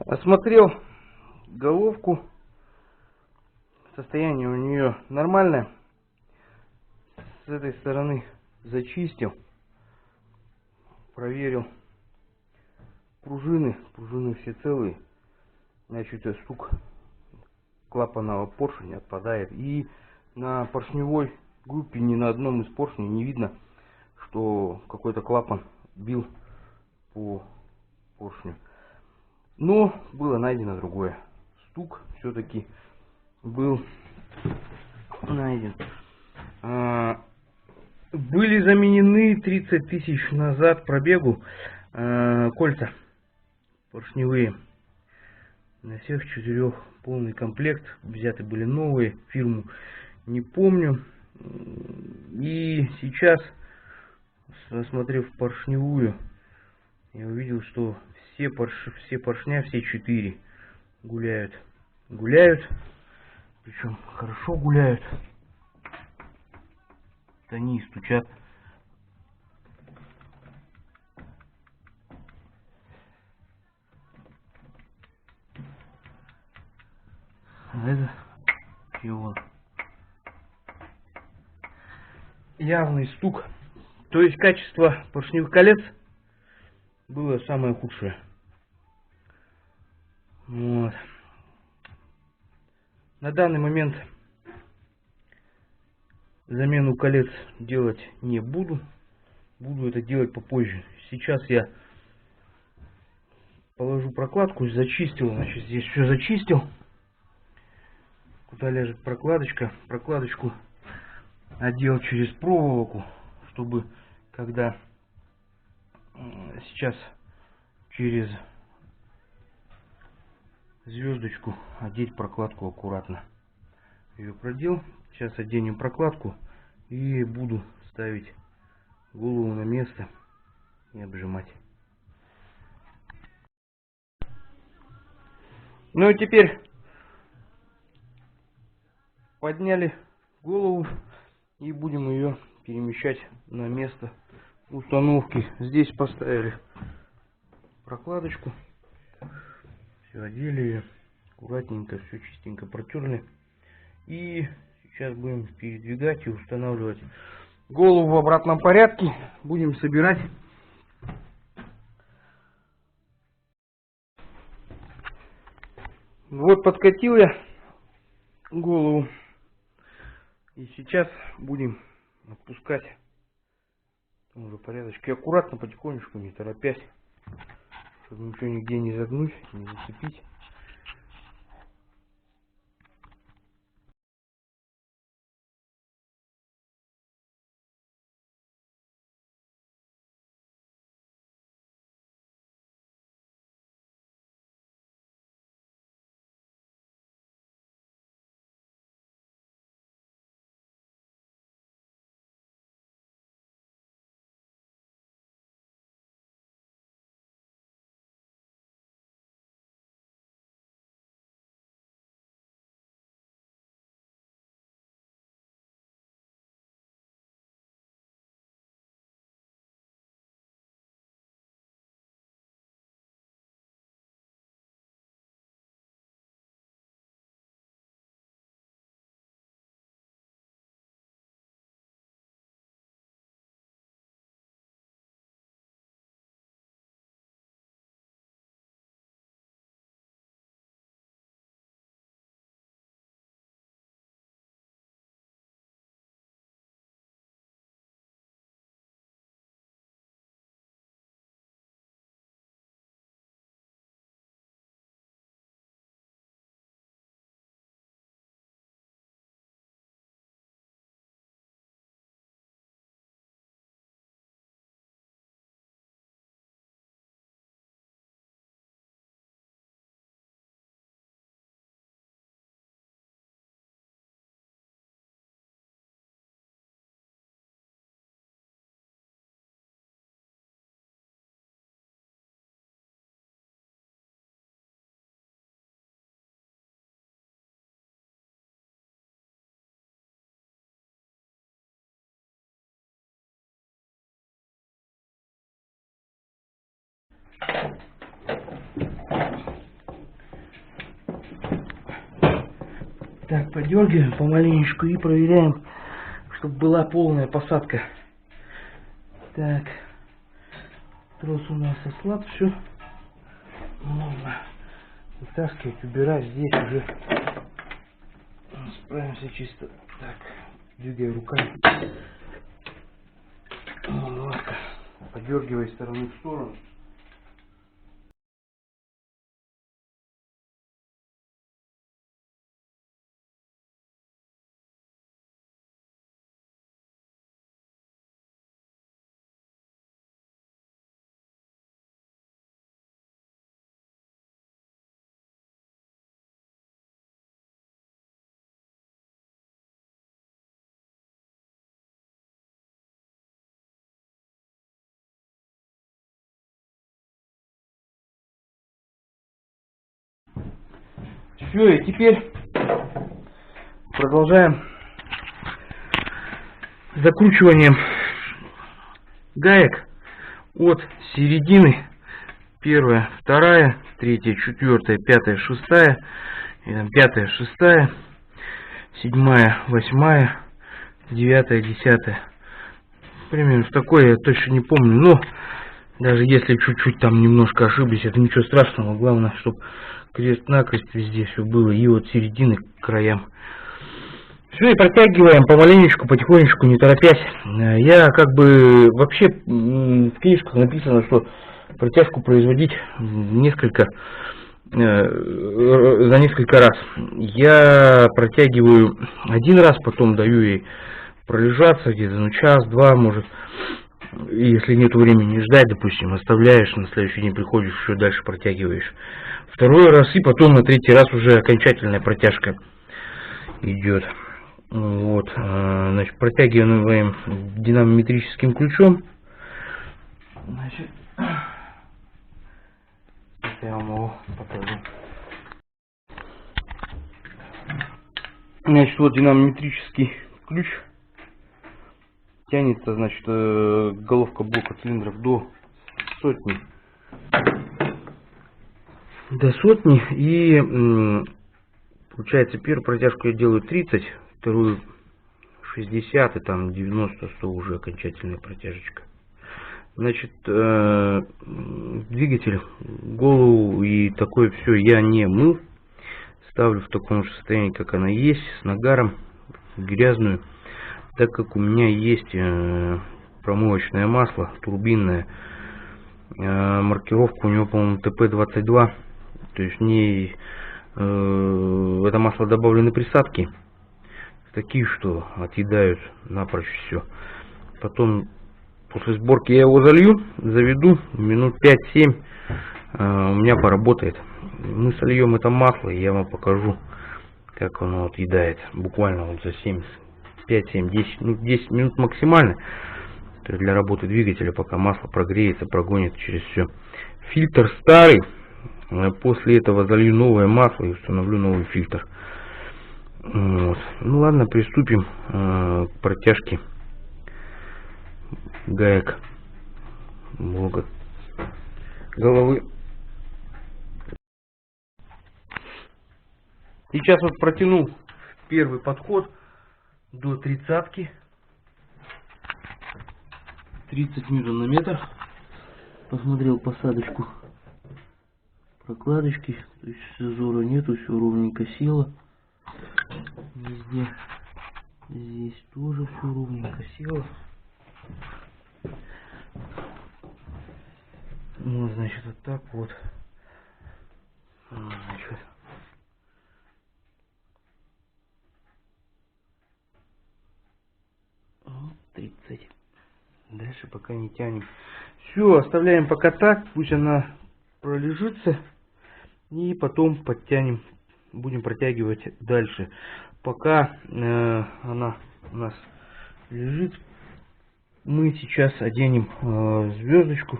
Осмотрел головку. Состояние у нее нормальное. С этой стороны зачистил. Проверил пружины. Пружины все целые. Значит, стук клапанного поршня отпадает. И на поршневой группе ни на одном из поршней не видно, что какой-то клапан бил по поршню. Но было найдено другое. Стук все-таки был найден. Были заменены 30 тысяч назад пробегу кольца поршневые. На всех 4 полный комплект. Взяты были новые. Фирму не помню. И сейчас, осмотрев поршневую, я увидел, что все поршня, все 4 гуляют. Причем хорошо гуляют. Они стучат. А это его явный стук. То есть качество поршневых колец было самое худшее. Вот. На данный момент замену колец делать не буду. Буду это делать попозже. Сейчас я положу прокладку, зачистил. Значит, здесь все зачистил. Куда ляжет прокладочка. Прокладочку одел через проволоку, чтобы когда сейчас через звездочку одеть прокладку аккуратно. Ее продел. Сейчас оденем прокладку и буду ставить голову на место и обжимать. Ну и теперь подняли голову и будем ее перемещать на место установки. Здесь поставили прокладочку, все одели ее, аккуратненько, все чистенько протерли. И сейчас будем передвигать и устанавливать голову в обратном порядке. Будем собирать. Вот подкатил я голову. И сейчас будем отпускать в том же порядочке. Аккуратно, потихонечку, не торопясь. Чтобы ничего нигде не загнуть, не зацепить. Так, подергиваем помаленечку и проверяем, чтобы была полная посадка. Так, трос у нас ослаб, все. Можно вытаскивать, убирать. Здесь уже справимся чисто. Так, двигай руками. Ловко. Подергивай из стороны в сторону. Все, и теперь продолжаем закручиванием гаек от середины. Первая, вторая, третья, четвертая, пятая, шестая, пятая, шестая, седьмая, восьмая, девятая, десятая. Примерно в такой, я точно не помню, но даже если чуть-чуть там немножко ошиблись, это ничего страшного. Главное, чтобы крест-накрест везде все было, и от середины к краям. Все, и протягиваем помаленечку, потихонечку, не торопясь. Я как бы вообще в книжках написано, что протяжку производить за несколько раз. Я протягиваю один раз, потом даю ей пролежаться где-то, ну, час-два, может. Если нет времени ждать, допустим, оставляешь, на следующий день приходишь, еще дальше протягиваешь. Второй раз, и потом на третий раз уже окончательная протяжка идет. Вот, значит, протягиваем динамометрическим ключом. Значит, я вам его покажу. Значит, вот динамометрический ключ. Тянется, значит, головка блока цилиндров до сотни. И получается, первую протяжку я делаю 30, вторую 60, и там 90-100 уже окончательная протяжечка. Значит, двигатель, голову и такое все я не мыл. Ставлю в таком же состоянии, как она есть, с нагаром, грязную. Так как у меня есть промывочное масло, турбинное, маркировка у него, по-моему, ТП-22, то есть в ней в это масло добавлены присадки, такие, что отъедают напрочь все. Потом, после сборки я его залью, заведу, минут 5-7 у меня поработает. Мы сольем это масло, и я вам покажу, как оно отъедает, буквально вот за 5, 7, 10, ну 10 минут максимально для работы двигателя, пока масло прогреется, прогонит через все. Фильтр старый, после этого залью новое масло и установлю новый фильтр. Вот. Ну ладно, приступим к протяжке гаек блока головы. Сейчас вот протянул первый подход до 30-ки, 30 ньютон на метр. Посмотрел посадочку, прокладочки, то есть зазора нету, все ровненько село. Везде, здесь тоже все ровненько село. Ну, значит, вот так вот. Значит, вот 30. Дальше пока не тянем. Все, оставляем пока так, пусть она пролежится. И потом подтянем, будем протягивать дальше. Пока она у нас лежит, мы сейчас оденем звездочку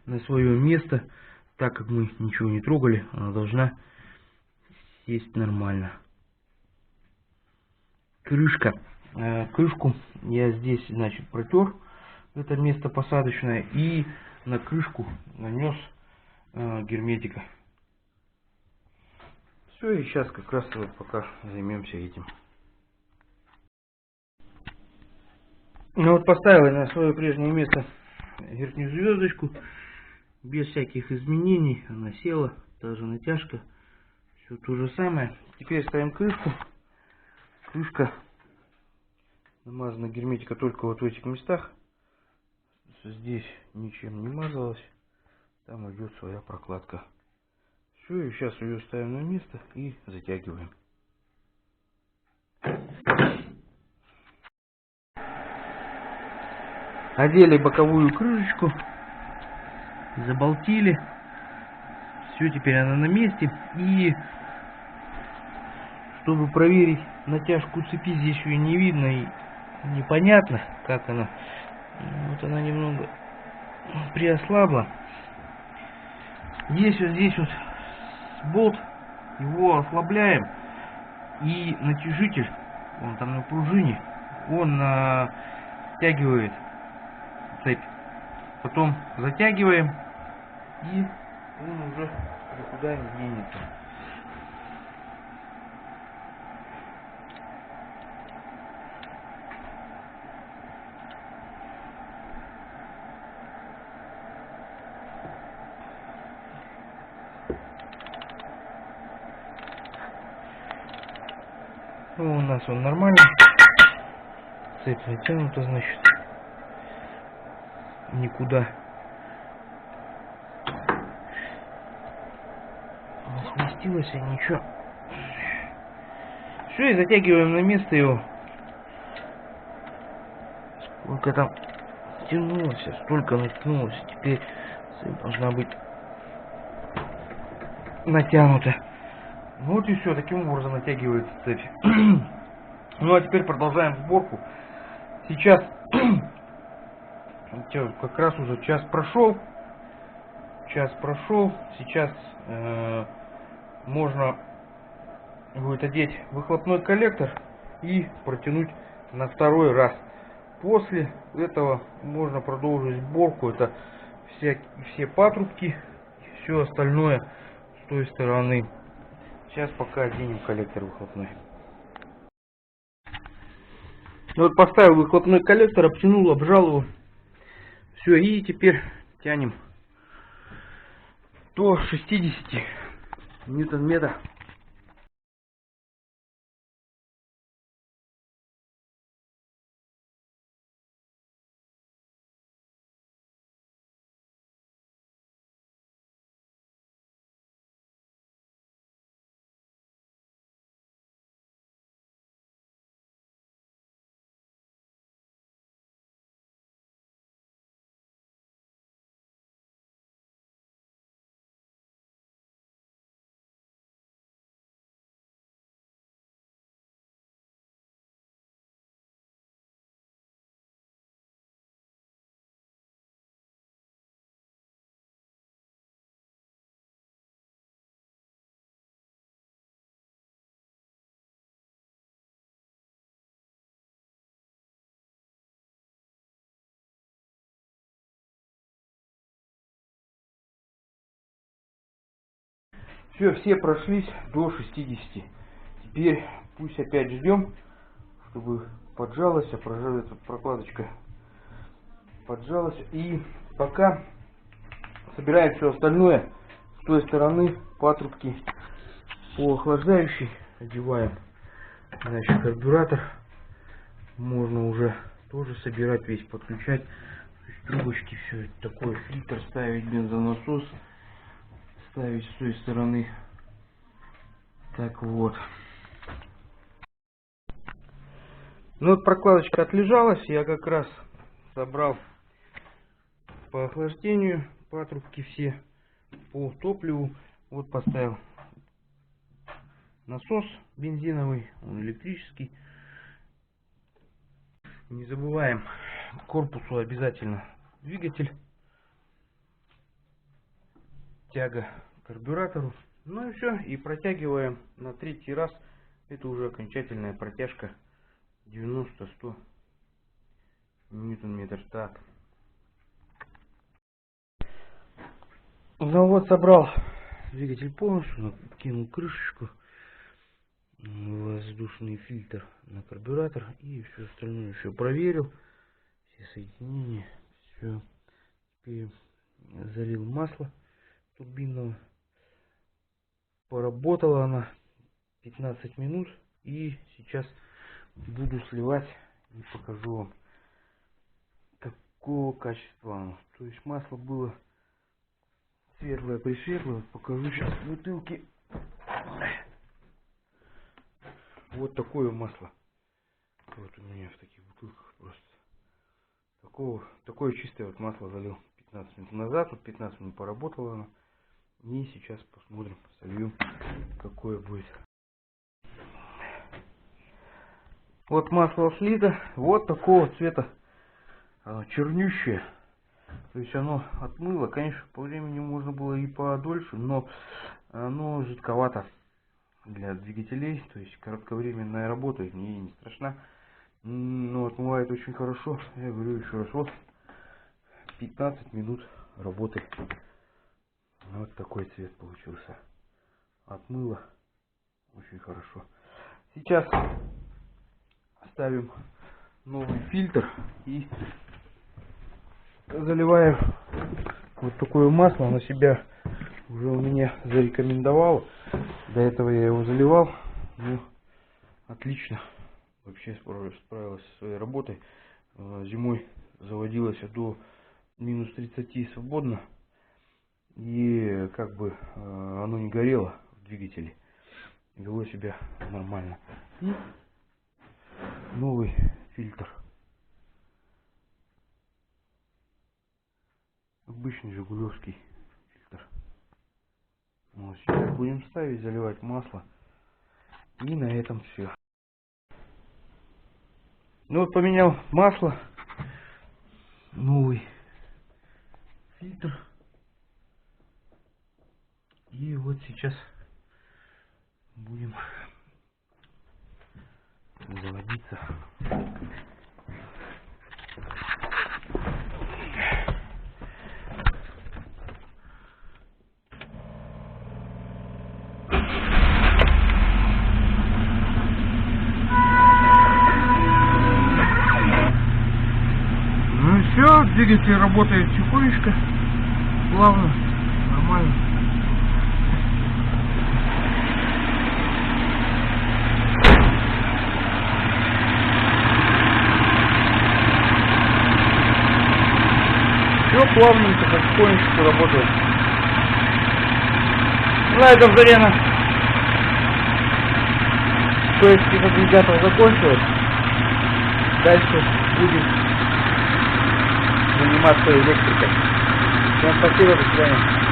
на свое место. Так как мы ничего не трогали, она должна сесть нормально. Крышка. Крышку я здесь, значит, протер. Это место посадочное. И на крышку нанес герметика. Все, и сейчас как раз вот пока займемся этим. Ну вот поставил я на свое прежнее место верхнюю звездочку. Без всяких изменений. Она села. Та же натяжка. Все то же самое. Теперь ставим крышку. Крышка намазана герметика только вот в этих местах. Здесь ничем не мазалась. Там идет своя прокладка. Все, и сейчас ее ставим на место и затягиваем. Одели боковую крышечку. Заболтили. Все, теперь она на месте. И чтобы проверить натяжку цепи, здесь ее не видно и непонятно, как она. Вот она немного приослабла. Есть вот здесь вот болт, его ослабляем, и натяжитель, он там на пружине, он стягивает цепь. Потом затягиваем, и он уже никуда не денется. Ну, у нас он нормальный. Цепь натянута, значит. Никуда не сместилась, и ничего. Все, и затягиваем на место его. Сколько там тянулось, столько натянулось. Теперь цепь должна быть натянута. Вот и все, таким образом натягивается цепь. Ну а теперь продолжаем сборку. Сейчас как раз уже час прошел. Сейчас можно будет одеть выхлопной коллектор и протянуть на второй раз. После этого можно продолжить сборку. Это все патрубки, все остальное с той стороны. Сейчас пока оденем коллектор выхлопной. Вот поставил выхлопной коллектор, обтянул, обжал его. Все, и теперь тянем до 60 ньютон-метров. Все прошлись до 60. Теперь пусть опять ждем, чтобы поджалась, эта прокладочка поджалась. И пока собираем все остальное, с той стороны патрубки по охлаждающей одеваем. Значит, карбюратор можно уже тоже собирать весь, подключать. Трубочки, все это такое, фильтр ставить, бензонасос ставить с той стороны. Так вот. Ну вот прокладочка отлежалась, я как раз собрал по охлаждению патрубки все, по топливу. Вот поставил насос бензиновый, он электрический. Не забываем к корпусу обязательно двигатель, тяга к карбюратору. Ну и все, и протягиваем на третий раз. Это уже окончательная протяжка 90-100 ньютон-метр. Так. Ну вот собрал двигатель полностью, кинул крышечку. воздушный фильтр на карбюратор и все остальное еще проверил, все соединения, все. Теперь залил масло турбинного, поработала она 15 минут, и сейчас буду сливать и покажу вам, какого качества оно. То есть масло было светлое пресветлое, покажу сейчас в бутылке. Вот такое масло. Вот у меня в таких бутылках просто. Такое чистое вот масло залил 15 минут назад. Вот 15 минут поработало оно. И сейчас посмотрим, солью, какое будет. Вот масло слито. Вот такого цвета. Оно чернющее. То есть оно отмыло. Конечно, по времени можно было и подольше, но оно жидковато для двигателей. То есть кратковременная работа мне не страшна. Но отмывает очень хорошо. Я говорю еще раз, вот 15 минут работы. Вот такой цвет получился. Отмыло очень хорошо. Сейчас ставим новый фильтр и заливаю вот такое масло. Оно себя уже у меня зарекомендовало. До этого я его заливал. Ну, отлично. Вообще справилась со своей работой. Зимой заводилась до минус 30 свободно. И как бы оно не горело в двигателе. Вело себя нормально. И новый фильтр. Обычный жигулевский фильтр. Вот, сейчас будем ставить, заливать масло. И на этом все. Ну вот поменял масло. Новый фильтр. И вот сейчас будем заводиться. Ну все, двигатель работает тихонечко, плавно, нормально. Все плавненько, потихонечку работает. На этом время поиски агрегатов закончилось. Дальше будем заниматься электрикой. Всем спасибо, до свидания.